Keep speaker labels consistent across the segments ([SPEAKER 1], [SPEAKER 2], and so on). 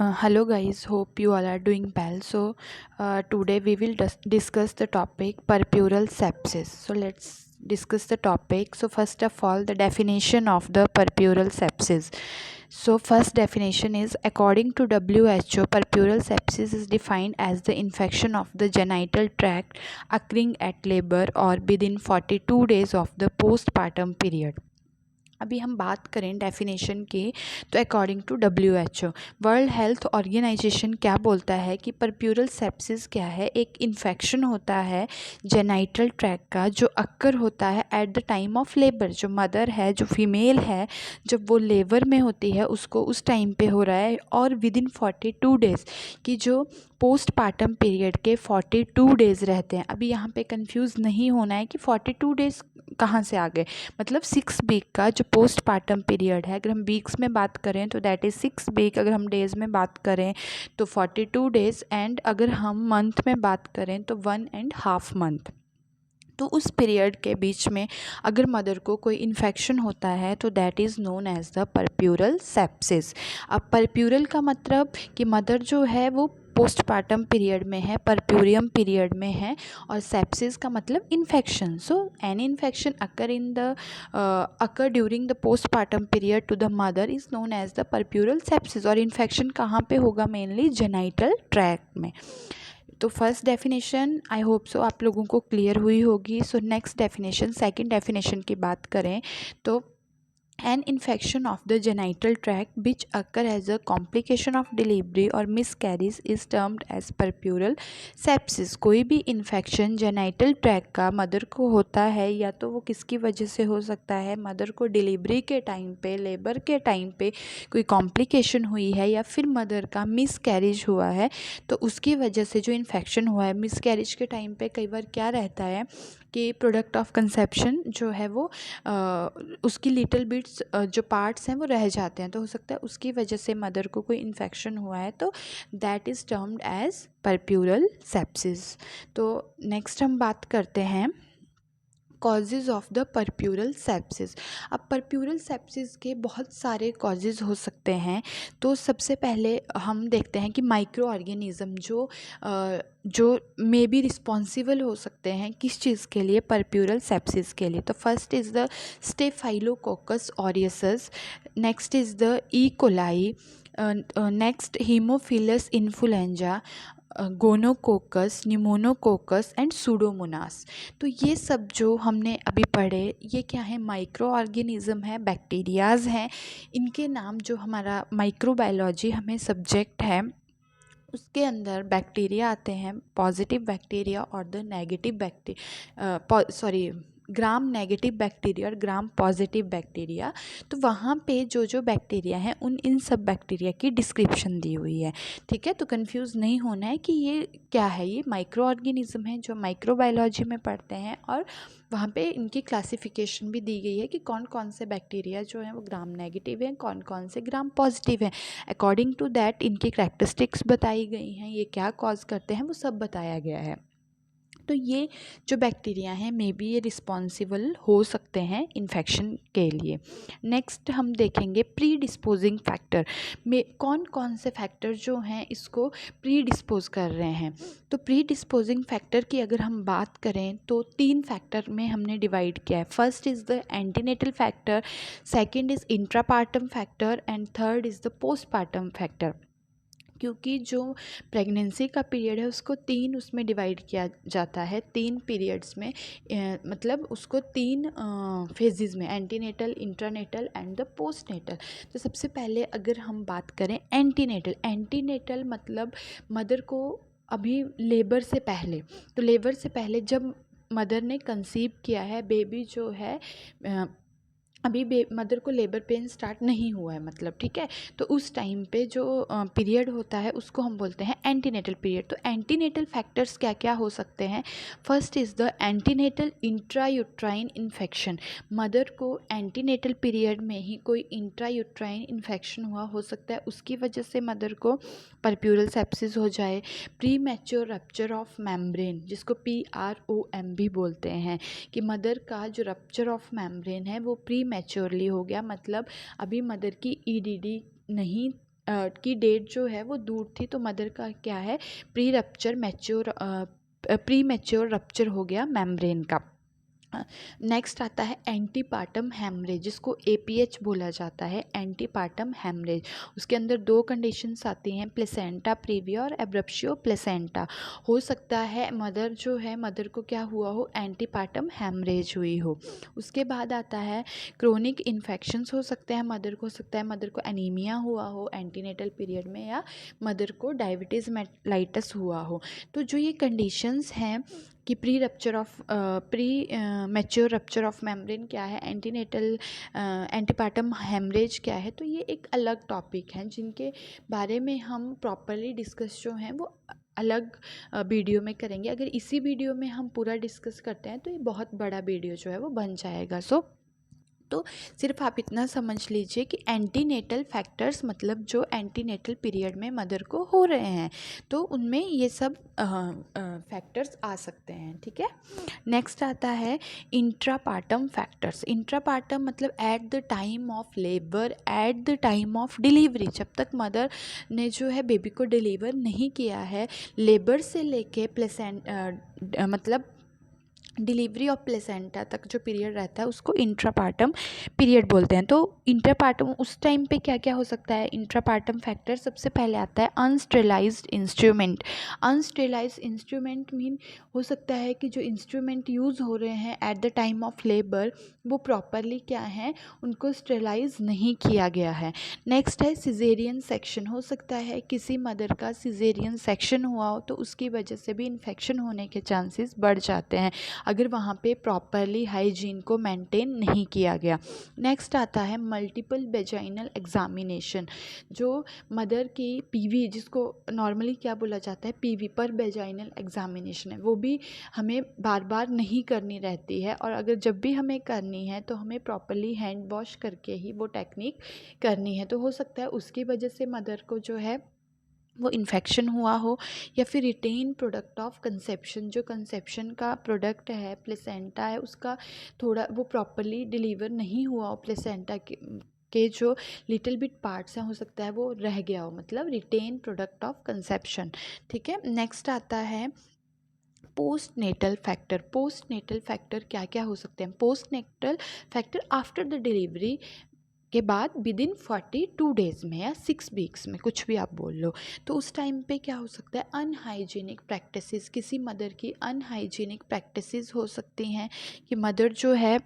[SPEAKER 1] Hello guys, hope you all are doing well. Today we will discuss the topic perpural sepsis. So let's discuss the topic. So first of all, the definition of the perpural sepsis. So first definition is, according to WHO, perpural sepsis is defined as the infection of the genital tract occurring at labor or within 42 days of the postpartum period. अभी हम बात करें definition की, तो according to WHO, World Health Organization क्या बोलता है कि परप्यूरल सेप्सिस क्या है? एक इन्फेक्शन होता है जेनाइटल ट्रैक का जो अक्कर होता है eight the time of labour. जो मदर है, जो फीमेल है, जब वो लेबर में होती है उसको उस टाइम पे हो रहा है, और विद इन 42 डेज़ की जो पोस्टपार्टम पीरियड के 42 डेज़ रहते हैं. अभी यहाँ पे कंफ्यूज नहीं होना है कि 42 डेज़ कहाँ से आ गए. मतलब 6 वीक का जो पोस्टपार्टम पीरियड है, अगर हम वीक्स में बात करें तो दैट इज़ 6 वीक. अगर हम डेज़ में बात करें तो 42 डेज़. एंड अगर हम मंथ में बात करें तो 1.5 मंथ. तो उस पीरियड के बीच में अगर मदर को कोई इन्फेक्शन होता है तो that is known as the puerperal sepsis. अब परप्यूरल का मतलब कि मदर जो है वो पोस्टपार्टम पीरियड में है, परप्यूरियम पीरियड में है, और सेप्सिस का मतलब infection. So any infection occur during the postpartum period to the mother is known as the puerperal sepsis. और इन्फेक्शन कहाँ पे होगा? मेनली जेनाइटल ट्रैक्ट में. तो first definition I hope so आप लोगों को क्लियर हुई होगी. So next definition, second definition की बात करें तो an infection of the genital tract which occur as a complication of delivery or miscarriage is termed as perpural sepsis. कोई भी इन्फेक्शन जेनाइटल ट्रैक का मदर को होता है, या तो वो किसकी वजह से हो सकता है, मदर को डिलीवरी के टाइम पे, लेबर के टाइम पे कोई कॉम्प्लिकेशन हुई है, या फिर मदर का मिसकैरेज हुआ है तो उसकी वजह से जो इन्फेक्शन हुआ है. मिसकैरेज के टाइम पे कई बार क्या रहता है कि प्रोडक्ट ऑफ कंसेप्शन जो है वो उसकी लिटिल बिट्स जो पार्ट्स हैं वो रह जाते हैं, तो हो सकता है उसकी वजह से मदर को कोई इन्फेक्शन हुआ है, तो that is termed as puerperal sepsis. तो नेक्स्ट हम बात करते हैं causes of the puerperal sepsis. अब परप्यूरल सेप्सिस के बहुत सारे कॉजेज़ हो सकते हैं. तो सबसे पहले हम देखते हैं कि माइक्रो ऑर्गेनिज़म जो मे बी रिस्पॉन्सिबल हो सकते हैं किस चीज़ के लिए? परप्यूरल सेप्सिस के लिए. तो first is the staphylococcus aureus, next is the E coli, next haemophilus influenzae, gonococcus, pneumococcus and pseudomonas. तो ये सब जो हमने अभी पढ़े, ये क्या है? माइक्रो ऑर्गेनिज़म है, बैक्टीरियाज़ हैं. इनके नाम, जो हमारा माइक्रोबायोलॉजी हमें सब्जेक्ट है उसके अंदर बैक्टीरिया आते हैं, पॉजिटिव बैक्टीरिया और the negative gram negative bacteria और ग्राम पॉजिटिव बैक्टीरिया. तो वहाँ पे जो जो बैक्टीरिया हैं इन सब बैक्टीरिया की डिस्क्रिप्शन दी हुई है. ठीक है, तो कंफ्यूज नहीं होना है कि ये क्या है. ये माइक्रो ऑर्गेनिज़म है जो माइक्रोबायोलॉजी में पढ़ते हैं, और वहाँ पे इनकी क्लासिफिकेशन भी दी गई है कि कौन कौन से बैक्टीरिया जो हैं वो ग्राम नेगेटिव हैं, कौन कौन से ग्राम पॉजिटिव हैं. अकॉर्डिंग टू दैट इनकी करैक्टरिस्टिक्स बताई गई हैं, ये क्या कॉज करते हैं वो सब बताया गया है. तो ये जो बैक्टीरिया हैं मे बी ये रिस्पॉन्सिबल हो सकते हैं इन्फेक्शन के लिए. नेक्स्ट हम देखेंगे प्री डिस्पोजिंग फैक्टर में कौन कौन से फैक्टर जो हैं इसको प्री डिस्पोज कर रहे हैं. तो प्री डिस्पोजिंग फैक्टर की अगर हम बात करें तो 3 फैक्टर में हमने डिवाइड किया है. First is the antenatal factor, second is intrapartum factor and third is the postpartum factor. क्योंकि जो प्रेगनेंसी का पीरियड है उसको 3 उसमें डिवाइड किया जाता है, 3 पीरियड्स में, मतलब उसको 3 फेजेस में, antenatal, intranatal and the postnatal. तो सबसे पहले अगर हम बात करें एंटीनेटल, एंटीनेटल मतलब मदर को अभी लेबर से पहले, तो लेबर से पहले जब मदर ने कंसीव किया है, बेबी जो है अभी मदर को लेबर पेन स्टार्ट नहीं हुआ है, मतलब ठीक है, तो उस टाइम पे जो पीरियड होता है उसको हम बोलते हैं एंटीनेटल पीरियड. तो एंटीनेटल फैक्टर्स क्या क्या हो सकते हैं? First is the antenatal intrauterine infection. Mother को एंटीनेटल पीरियड में ही कोई इंट्रायूट्राइन इन्फेक्शन हुआ हो सकता है, उसकी वजह से मदर को परप्यूरल सेप्सिस हो जाए. Pre mature rupture of membrane, जिसको PROM भी बोलते हैं, कि मदर का जो रप्चर ऑफ मेम्ब्रेन है वो प्री मैच्योरली हो गया, मतलब अभी मदर की EDD नहीं की डेट जो है वो दूर थी, तो मदर का क्या है, प्री मैच्योर रप्चर हो गया मेम्ब्रेन का। नेक्स्ट आता है एंटीपार्टम हेमरेज, जिसको एपीएच बोला जाता है, एंटीपार्टम हेमरेज। उसके अंदर दो कंडीशंस आती हैं, प्लेसेंटा प्रीविया और एब्रप्शियो प्लेसेंटा। हो सकता है मदर जो है, मदर को क्या हुआ हो, एंटीपार्टम हेमरेज हुई हो। उसके बाद आता है क्रोनिक इन्फेक्शंस हो सकते हैं मदर को, हो सकता है मदर को एनीमिया हुआ हो एंटीनेटल पीरियड में, या मदर को डायबिटीज़ मेलाइटस हुआ हो। तो जो ये कंडीशंस हैं कि pre mature rupture of membrane क्या है, एंटीनेटल एंटीपार्टम हेमरेज क्या है, तो ये एक अलग टॉपिक हैं जिनके बारे में हम प्रॉपरली डिस्कस जो हैं वो अलग वीडियो में करेंगे। अगर इसी वीडियो में हम पूरा डिस्कस करते हैं तो ये बहुत बड़ा वीडियो जो है वो बन जाएगा। तो सिर्फ आप इतना समझ लीजिए कि एंटीनेटल फैक्टर्स मतलब जो एंटीनेटल पीरियड में मदर को हो रहे हैं, तो उनमें ये सब फैक्टर्स आ सकते हैं। ठीक है, नेक्स्ट आता है इंट्रापार्टम फैक्टर्स। इंट्रापार्टम मतलब eight the time of labour, eight the time of delivery, जब तक मदर ने जो है बेबी को डिलीवर नहीं किया है, लेबर से लेके मतलब डिलीवरी ऑफ प्लेसेंटा तक जो पीरियड रहता है उसको इंट्रापार्टम पीरियड बोलते हैं। तो इंट्रापार्टम उस टाइम पे क्या क्या हो सकता है, इंट्रापार्टम फैक्टर सबसे पहले आता है अनस्टेलाइज्ड इंस्ट्रूमेंट। अनस्टेलाइज्ड इंस्ट्रूमेंट मीन हो सकता है कि जो इंस्ट्रूमेंट यूज़ हो रहे हैं eight the time of labour वो प्रॉपरली क्या है, उनको स्टेलाइज नहीं किया गया है। नेक्स्ट है सिजेरियन सेक्शन। हो सकता है किसी मदर का सिजेरियन सेक्शन हुआ हो तो उसकी वजह से भी इन्फेक्शन होने के चांसेस बढ़ जाते हैं अगर वहाँ पे प्रॉपरली हाइजीन को मेंटेन नहीं किया गया। नेक्स्ट आता है मल्टीपल वेजाइनल एग्जामिनेशन। जो मदर की पीवी, जिसको नॉर्मली क्या बोला जाता है, पीवी पर वेजाइनल एग्जामिनेशन है, वो भी हमें बार बार नहीं करनी रहती है, और अगर जब भी हमें करनी है तो हमें प्रॉपरली हैंड वॉश करके ही वो टेक्निक करनी है। तो हो सकता है उसकी वजह से मदर को जो है वो इन्फेक्शन हुआ हो, या फिर रिटेन प्रोडक्ट ऑफ कंसेप्शन, जो कंसेप्शन का प्रोडक्ट है प्लेसेंटा है उसका थोड़ा वो प्रॉपरली डिलीवर नहीं हुआ हो, प्लेसेंटा के जो लिटिल बिट पार्ट्स हैं हो सकता है वो रह गया हो, मतलब रिटेन प्रोडक्ट ऑफ कंसेप्शन। ठीक है, नेक्स्ट आता है post natal factor. Post natal factor क्या क्या हो सकते हैं, post natal factor after the delivery के बाद विद इन 42 डेज़ में या 6 वीक्स में, कुछ भी आप बोल लो। तो उस टाइम पे क्या हो सकता है, अनहाइजीनिक प्रैक्टिसेस, किसी मदर की अनहाइजीनिक प्रैक्टिसेस हो सकती हैं कि मदर जो है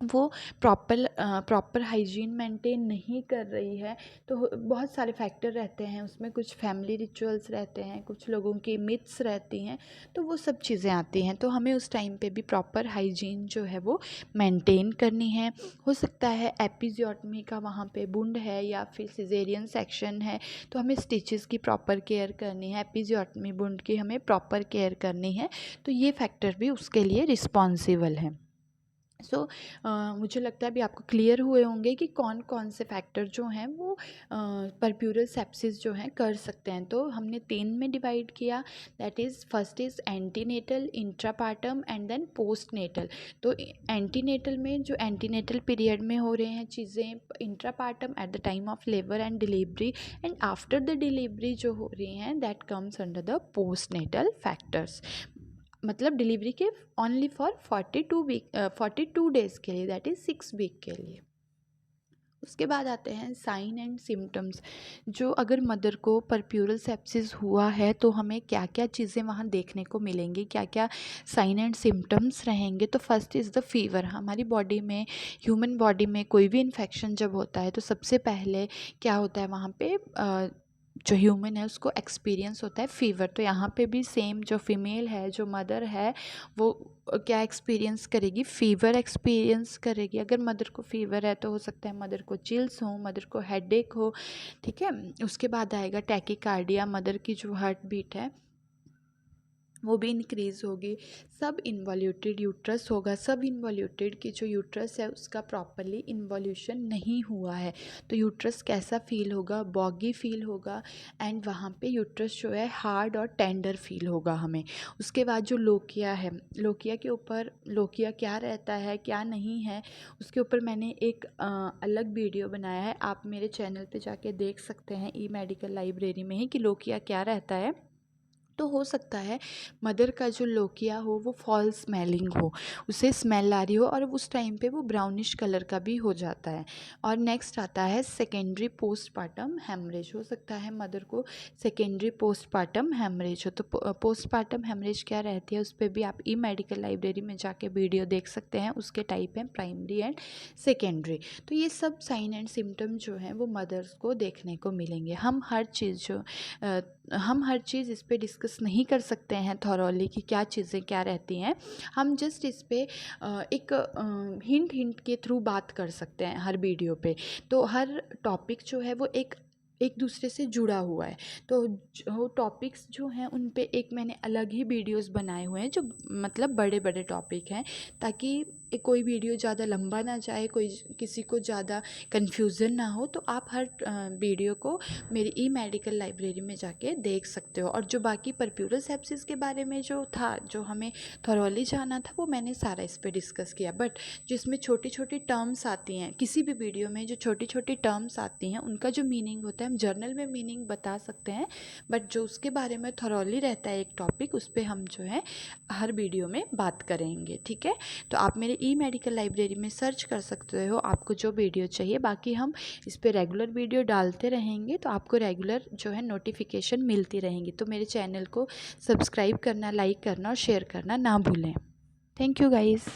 [SPEAKER 1] वो प्रॉपर हाइजीन मेंटेन नहीं कर रही है। तो बहुत सारे फैक्टर रहते हैं उसमें, कुछ फैमिली रिचुअल्स रहते हैं, कुछ लोगों की मिथ्स रहती हैं, तो वो सब चीज़ें आती हैं। तो हमें उस टाइम पे भी प्रॉपर हाइजीन जो है वो मेंटेन करनी है। हो सकता है एपिजियोटमी का वहाँ पे वुंड है या फिर सिजेरियन सेक्शन है, तो हमें स्टिचेस की प्रॉपर केयर करनी है, एपिजियोटमी वुंड की हमें प्रॉपर केयर करनी है। तो ये फैक्टर भी उसके लिए रिस्पॉन्सिबल है। मुझे लगता है अभी आपको क्लियर हुए होंगे कि कौन कौन से फैक्टर जो हैं वो परप्यूरल सेप्सिस जो हैं कर सकते हैं। तो हमने 3 में डिवाइड किया, that is first is antenatal, intrapartum and then post natal. तो एंटीनेटल में जो एंटीनेटल पीरियड में हो रहे हैं चीज़ें, intrapartum at the time of labour and delivery, and after the delivery जो हो रही हैं that comes under the post natal factors. मतलब डिलीवरी के ओनली फॉर 42 डेज़ के लिए, दैट इज़ 6 वीक के लिए। उसके बाद आते हैं साइन एंड सिम्टम्स। जो अगर मदर को परप्यूरल सेप्सिस हुआ है तो हमें क्या क्या चीज़ें वहाँ देखने को मिलेंगी, क्या क्या साइन एंड सिम्टम्स रहेंगे। तो फर्स्ट इज़ द फीवर। हमारी बॉडी में, ह्यूमन बॉडी में कोई भी इन्फेक्शन जब होता है तो सबसे पहले क्या होता है वहाँ पे जो ह्यूमन है उसको एक्सपीरियंस होता है फीवर। तो यहाँ पे भी सेम, जो फीमेल है, जो मदर है, वो क्या एक्सपीरियंस करेगी, फीवर एक्सपीरियंस करेगी। अगर मदर को फीवर है तो हो सकता है मदर को चिल्स हो, मदर को हेडेक हो। ठीक है, उसके बाद आएगा टैकीकार्डिया, मदर की जो हार्ट बीट है वो भी इंक्रीज़ होगी। सब इन्वॉल्यूटेड यूट्रस होगा, सब इन्वॉल्यूटेड कि जो यूट्रस है उसका प्रॉपरली इन्वॉल्यूशन नहीं हुआ है, तो यूट्रस कैसा फील होगा, बॉगी फील होगा एंड वहाँ पे यूट्रस जो है हार्ड और टेंडर फील होगा हमें। उसके बाद जो लोकिया है, लोकिया के ऊपर लोकिया क्या रहता है क्या नहीं है उसके ऊपर मैंने एक अलग वीडियो बनाया है, आप मेरे चैनल पे जाके देख सकते हैं ई मेडिकल लाइब्रेरी में ही कि लोकिया क्या रहता है। तो हो सकता है मदर का जो लोकिया हो वो फॉल स्मेलिंग हो, उसे स्मेल आ रही हो और उस टाइम पे वो ब्राउनिश कलर का भी हो जाता है। और नेक्स्ट आता है सेकेंडरी पोस्टपार्टम हेमरेज। हो सकता है मदर को सेकेंडरी पोस्टपार्टम हेमरेज हो, तो पोस्टपार्टम हेमरेज क्या रहती है उस पर भी आप ई मेडिकल लाइब्रेरी में जाके वीडियो देख सकते हैं। उसके टाइप हैं प्राइमरी एंड सेकेंडरी। तो ये सब साइन एंड सिम्टम जो हैं वो मदर्स को देखने को मिलेंगे। हम हर चीज़ इस पे डिस्कस नहीं कर सकते हैं थॉरोली कि क्या चीज़ें क्या रहती हैं। हम जस्ट इस पे एक हिंट हिंट के थ्रू बात कर सकते हैं हर वीडियो पे। तो हर टॉपिक जो है वो एक एक दूसरे से जुड़ा हुआ है, तो जो टॉपिक्स जो हैं उन पे एक मैंने अलग ही वीडियोस बनाए हुए हैं जो मतलब बड़े बड़े टॉपिक हैं, ताकि कोई वीडियो ज़्यादा लंबा ना जाए, कोई किसी को ज़्यादा कन्फ्यूज़न ना हो। तो आप हर वीडियो को मेरी ई मेडिकल लाइब्रेरी में जाके देख सकते हो। और जो बाकी परप्यूरल सेप्सिस के बारे में जो था, जो हमें थॉरोली जाना था, वो मैंने सारा इस पे डिस्कस किया। बट जिसमें छोटी छोटी टर्म्स आती हैं किसी भी वीडियो में, जो छोटी छोटी टर्म्स आती हैं उनका जो मीनिंग होता है हम जर्नल में मीनिंग बता सकते हैं, बट जो उसके बारे में थॉरोली रहता है एक टॉपिक, उस पर हम जो है हर वीडियो में बात करेंगे। ठीक है, तो आप मेरे ई मेडिकल लाइब्रेरी में सर्च कर सकते हो आपको जो वीडियो चाहिए। बाकी हम इस पर रेगुलर वीडियो डालते रहेंगे, तो आपको रेगुलर जो है नोटिफिकेशन मिलती रहेंगी। तो मेरे चैनल को सब्सक्राइब करना, लाइक करना और शेयर करना ना भूलें। Thank you guys.